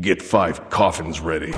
Get 5 coffins ready.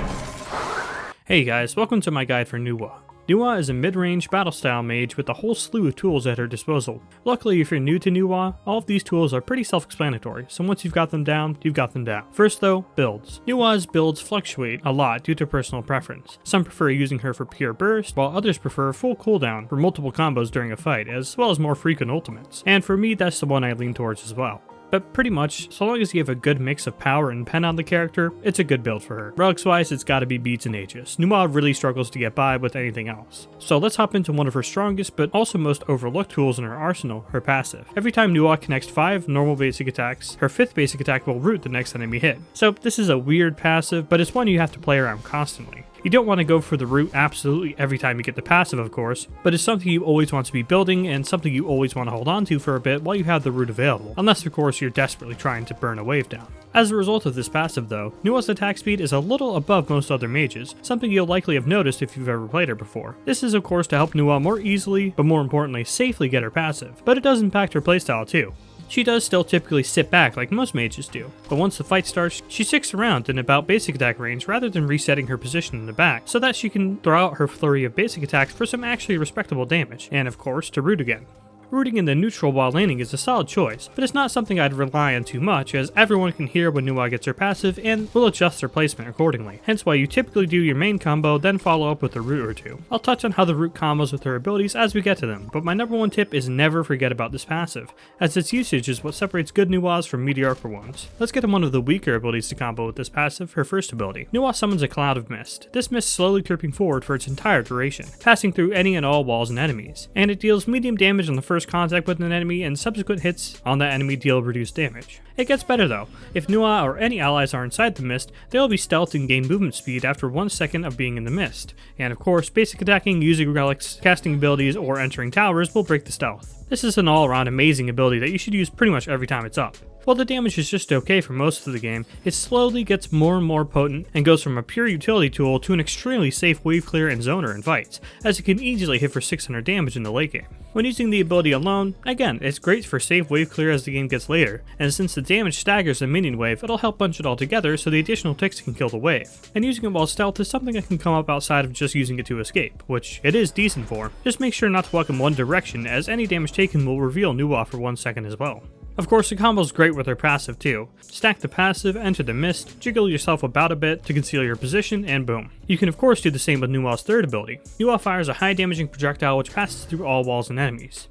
Hey guys, welcome to my guide for Nuwa. Nuwa is a mid-range battle-style mage with a whole slew of tools at her disposal. Luckily, if you're new to Nuwa, all of these tools are pretty self-explanatory, so once you've got them down, you've got them down. First though, builds. Nuwa's builds fluctuate a lot due to personal preference. Some prefer using her for pure burst, while others prefer full cooldown for multiple combos during a fight, as well as more frequent ultimates. And for me, that's the one I lean towards as well. But pretty much, so long as you have a good mix of power and pen on the character, it's a good build for her. Relics wise, it's gotta be beats and Aegis. Nuwa really struggles to get by with anything else. So let's hop into one of her strongest but also most overlooked tools in her arsenal, her passive. Every time Nuwa connects 5 normal basic attacks, her 5th basic attack will root the next enemy hit. So this is a weird passive, but it's one you have to play around constantly. You don't want to go for the root absolutely every time you get the passive, of course, but it's something you always want to be building and something you always want to hold on to for a bit while you have the root available, unless of course you're desperately trying to burn a wave down. As a result of this passive though, Nuwa's attack speed is a little above most other mages, something you'll likely have noticed if you've ever played her before. This is of course to help Nuwa more easily, but more importantly safely get her passive, but it does impact her playstyle too. She does still typically sit back like most mages do, but once the fight starts, she sticks around in about basic attack range rather than resetting her position in the back, so that she can throw out her flurry of basic attacks for some actually respectable damage, and of course to root again. Rooting in the neutral while laning is a solid choice, but it's not something I'd rely on too much, as everyone can hear when Nuwa gets her passive and will adjust their placement accordingly, hence why you typically do your main combo then follow up with a root or two. I'll touch on how the root combos with her abilities as we get to them, but my number one tip is never forget about this passive, as its usage is what separates good Nuwas from mediocre ones. Let's get to one of the weaker abilities to combo with this passive, her first ability. Nuwa summons a cloud of mist, this mist slowly creeping forward for its entire duration, passing through any and all walls and enemies, and it deals medium damage on the first contact with an enemy, and subsequent hits on that enemy deal reduced damage. It gets better though. If Nuwa or any allies are inside the mist, they will be stealthed and gain movement speed after 1 second of being in the mist. And of course, basic attacking, using relics, casting abilities, or entering towers will break the stealth. This is an all-around amazing ability that you should use pretty much every time it's up. While the damage is just okay for most of the game, it slowly gets more and more potent and goes from a pure utility tool to an extremely safe wave clear and zoner in fights, as it can easily hit for 600 damage in the late game. When using the ability alone, again, it's great for safe wave clear as the game gets later, and since the damage staggers the minion wave, it'll help bunch it all together so the additional ticks can kill the wave. And using it while stealth is something that can come up outside of just using it to escape, which it is decent for. Just make sure not to walk in one direction, as any damage taken will reveal Nuwa for 1 second as well. Of course, the combo's great with her passive too. Stack the passive, enter the mist, jiggle yourself about a bit to conceal your position, and boom. You can of course do the same with Nuwa's third ability. Nuwa fires a high damaging projectile which passes through all walls and enemies.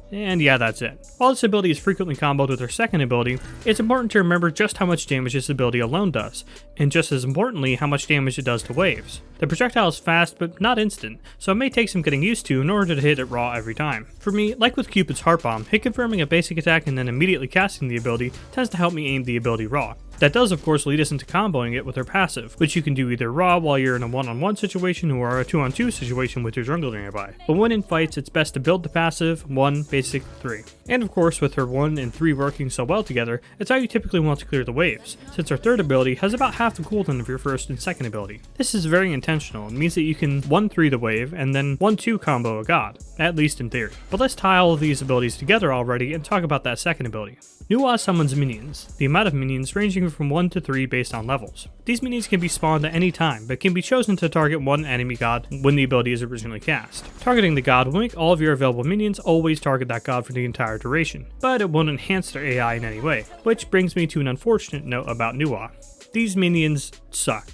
And yeah, that's it. While this ability is frequently comboed with her second ability, it's important to remember just how much damage this ability alone does, and just as importantly, how much damage it does to waves. The projectile is fast, but not instant, so it may take some getting used to in order to hit it raw every time. For me, like with Cupid's Heart Bomb, hit confirming a basic attack and then immediately casting the ability tends to help me aim the ability raw. That does of course lead us into comboing it with her passive, which you can do either raw while you're in a 1-on-1 situation or a 2-on-2 situation with your jungler nearby. But when in fights, it's best to build the passive 1, basic 3. And of course with her 1 and 3 working so well together, it's how you typically want to clear the waves, since her third ability has about half the cooldown of your first and second ability. This is very intentional and means that you can 1-3 the wave and then 1-2 combo a god, at least in theory. But let's tie all of these abilities together already and talk about that second ability. Nuwa summons minions, the amount of minions ranging from 1 to 3 based on levels. These minions can be spawned at any time, but can be chosen to target one enemy god when the ability is originally cast. Targeting the god will make all of your available minions always target that god for the entire duration, but it won't enhance their AI in any way, which brings me to an unfortunate note about Nuwa. These minions suck.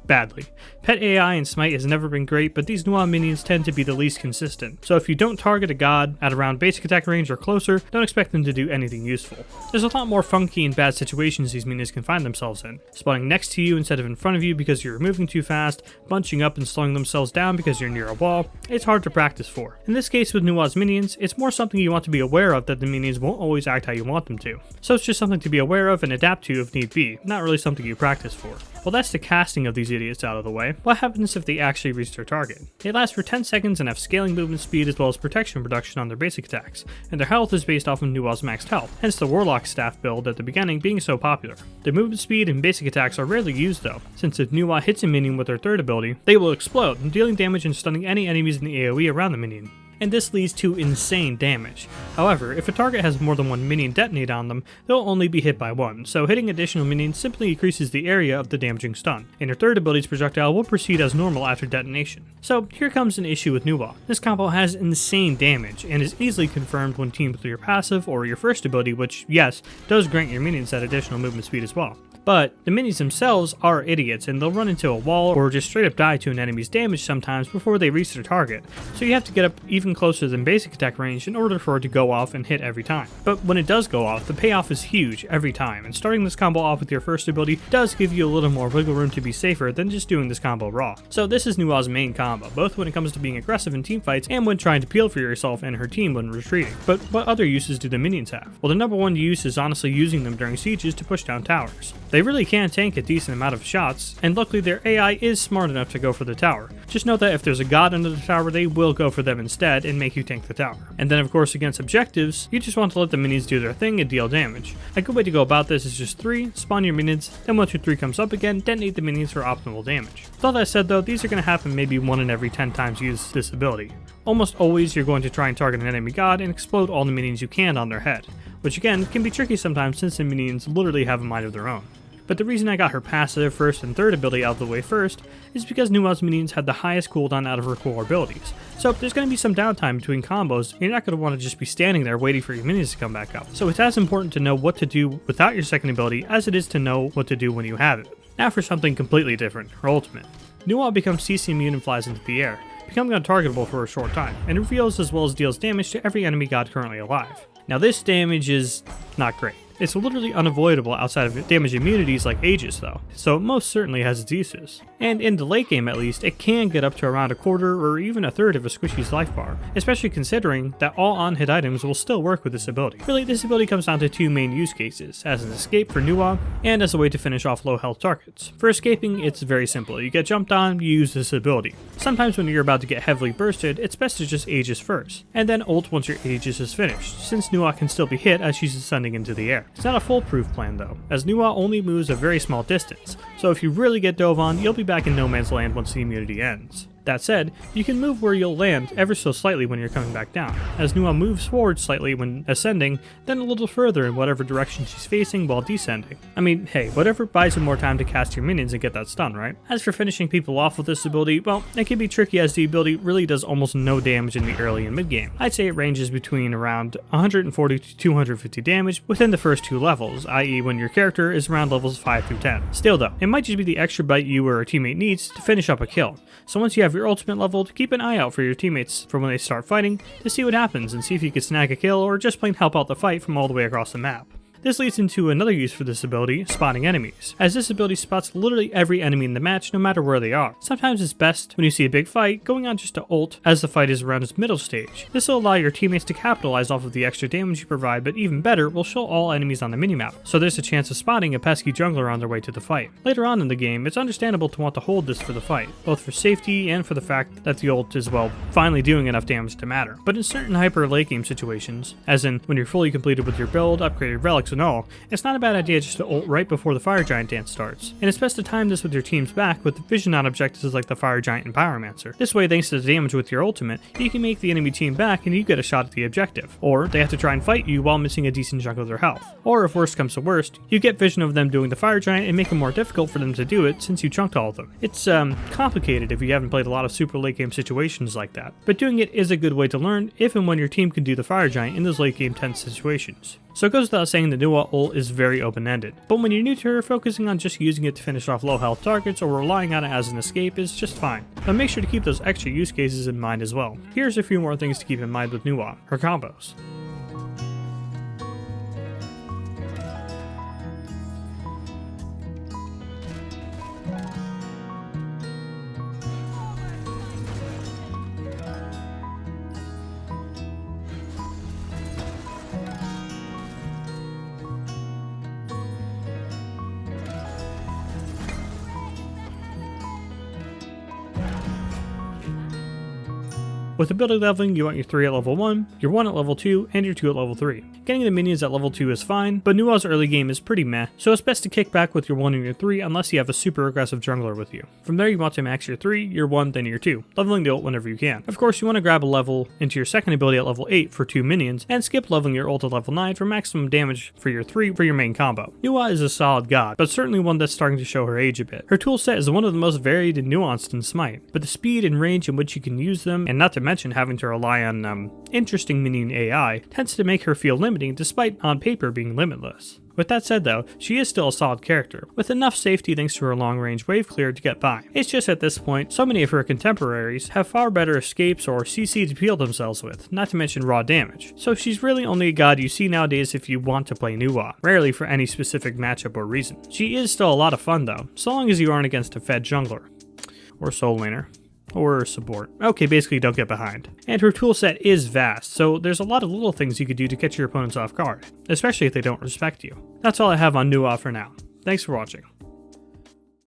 Badly. Pet AI in SMITE has never been great, but these Nuwa minions tend to be the least consistent, so if you don't target a god at around basic attack range or closer, don't expect them to do anything useful. There's a lot more funky and bad situations these minions can find themselves in, spawning next to you instead of in front of you because you're moving too fast, bunching up and slowing themselves down because you're near a wall. It's hard to practice for. In this case with Nuwa's minions, it's more something you want to be aware of that the minions won't always act how you want them to. So it's just something to be aware of and adapt to if need be, not really something you practice for. Well, that's the casting of these idiots out of the way. What happens if they actually reach their target? They last for 10 seconds and have scaling movement speed as well as protection reduction on their basic attacks, and their health is based off of Nuwa's maxed health, hence the Warlock staff build at the beginning being so popular. Their movement speed and basic attacks are rarely used though, since if Nuwa hits a minion with their third ability, they will explode, dealing damage and stunning any enemies in the AoE around the minion. and this leads to insane damage. However, if a target has more than one minion detonate on them, they'll only be hit by one, so hitting additional minions simply increases the area of the damaging stun, and your third ability's projectile will proceed as normal after detonation. So here comes an issue with Nuwa. This combo has insane damage, and is easily confirmed when teamed with your passive or your first ability, which, yes, does grant your minions that additional movement speed as well. But the minions themselves are idiots, and they'll run into a wall or just straight up die to an enemy's damage sometimes before they reach their target, so you have to get up even closer than basic attack range in order for it to go off and hit every time. But when it does go off, the payoff is huge every time, and starting this combo off with your first ability does give you a little more wiggle room to be safer than just doing this combo raw. So this is Nuwa's main combo, both when it comes to being aggressive in teamfights and when trying to peel for yourself and her team when retreating. But what other uses do the minions have? Well, the number one use is honestly using them during sieges to push down towers. They really can tank a decent amount of shots, and luckily their AI is smart enough to go for the tower. Just note that if there's a god under the tower, they will go for them instead and make you tank the tower. And then of course against objectives, you just want to let the minions do their thing and deal damage. A good way to go about this is just 3, spawn your minions, then once your 3 comes up again, detonate the minions for optimal damage. With all that said though, these are going to happen maybe 1 in every 10 times you use this ability. Almost always you're going to try and target an enemy god and explode all the minions you can on their head, which again can be tricky sometimes since the minions literally have a mind of their own. But the reason I got her passive, first, and third ability out of the way first is because Nuwa's minions had the highest cooldown out of her core abilities. So there's going to be some downtime between combos, you're not going to want to just be standing there waiting for your minions to come back up. So it's as important to know what to do without your second ability as it is to know what to do when you have it. Now for something completely different, her ultimate. Nuwa becomes CC immune and flies into the air, becoming untargetable for a short time, and reveals as well as deals damage to every enemy god currently alive. Now this damage is not great. It's literally unavoidable outside of damage immunities like Aegis though, so it most certainly has its uses. And in the late game at least, it can get up to around a quarter or even a third of a Squishy's life bar, especially considering that all on-hit items will still work with this ability. Really, this ability comes down to 2 main use cases, as an escape for Nuwa, and as a way to finish off low health targets. For escaping, it's very simple. You get jumped on, you use this ability. Sometimes when you're about to get heavily bursted, it's best to just Aegis first, and then ult once your Aegis is finished, since Nuwa can still be hit as she's ascending into the air. It's not a foolproof plan though, as Nuwa only moves a very small distance, so if you really get dove on, you'll be back in no man's land once the immunity ends. That said, you can move where you'll land ever so slightly when you're coming back down, as Nuwa moves forward slightly when ascending, then a little further in whatever direction she's facing while descending. I mean, hey, whatever buys you more time to cast your minions and get that stun, right? As for finishing people off with this ability, well, it can be tricky as the ability really does almost no damage in the early and mid game. I'd say it ranges between around 140 to 250 damage within the first 2 levels, i.e. when your character is around levels 5 through 10. Still though, it might just be the extra bite you or a teammate needs to finish up a kill. So once you have your ultimate leveled, keep an eye out for your teammates for when they start fighting to see what happens and see if you can snag a kill or just plain help out the fight from all the way across the map. This leads into another use for this ability, spotting enemies, as this ability spots literally every enemy in the match no matter where they are. Sometimes it's best when you see a big fight going on just to ult as the fight is around its middle stage. This will allow your teammates to capitalize off of the extra damage you provide, but even better, will show all enemies on the minimap, so there's a chance of spotting a pesky jungler on their way to the fight. Later on in the game, it's understandable to want to hold this for the fight, both for safety and for the fact that the ult is, well, finally doing enough damage to matter. But in certain hyper late game situations, as in when you're fully completed with your build, upgraded relics and all, it's not a bad idea just to ult right before the fire giant dance starts. And it's best to time this with your team's back with vision on objectives like the fire giant and pyromancer. This way, thanks to the damage with your ultimate, you can make the enemy team back and you get a shot at the objective. Or they have to try and fight you while missing a decent chunk of their health. Or if worst comes to worst, you get vision of them doing the fire giant and make it more difficult for them to do it since you chunked all of them. It's complicated if you haven't played a lot of super late game situations like that, but doing it is a good way to learn if and when your team can do the fire giant in those late game tense situations. So it goes without saying the Nuwa ult is very open-ended, but when you're new to her, focusing on just using it to finish off low health targets or relying on it as an escape is just fine. But make sure to keep those extra use cases in mind as well. Here's a few more things to keep in mind with Nuwa: her combos. With ability leveling, you want your 3 at level 1, your 1 at level 2, and your 2 at level 3. Getting the minions at level 2 is fine, but Nuwa's early game is pretty meh, so it's best to kick back with your 1 and your 3 unless you have a super aggressive jungler with you. From there you want to max your 3, your 1, then your 2, leveling the ult whenever you can. Of course, you want to grab a level into your second ability at level 8 for 2 minions, and skip leveling your ult at level 9 for maximum damage for your 3 for your main combo. Nuwa is a solid god, but certainly one that's starting to show her age a bit. Her toolset is one of the most varied and nuanced in SMITE, but the speed and range in which you can use them, and not to mention having to rely on interesting minion AI, tends to make her feel limiting despite on paper being limitless. With that said though, she is still a solid character, with enough safety thanks to her long range wave clear to get by. It's just at this point, so many of her contemporaries have far better escapes or CC to peel themselves with, not to mention raw damage. So she's really only a god you see nowadays if you want to play Nuwa, rarely for any specific matchup or reason. She is still a lot of fun though, so long as you aren't against a fed jungler, or soul laner, or support. Okay, basically don't get behind. And her toolset is vast, so there's a lot of little things you could do to catch your opponents off guard, especially if they don't respect you. That's all I have on Nuwa for now. Thanks for watching.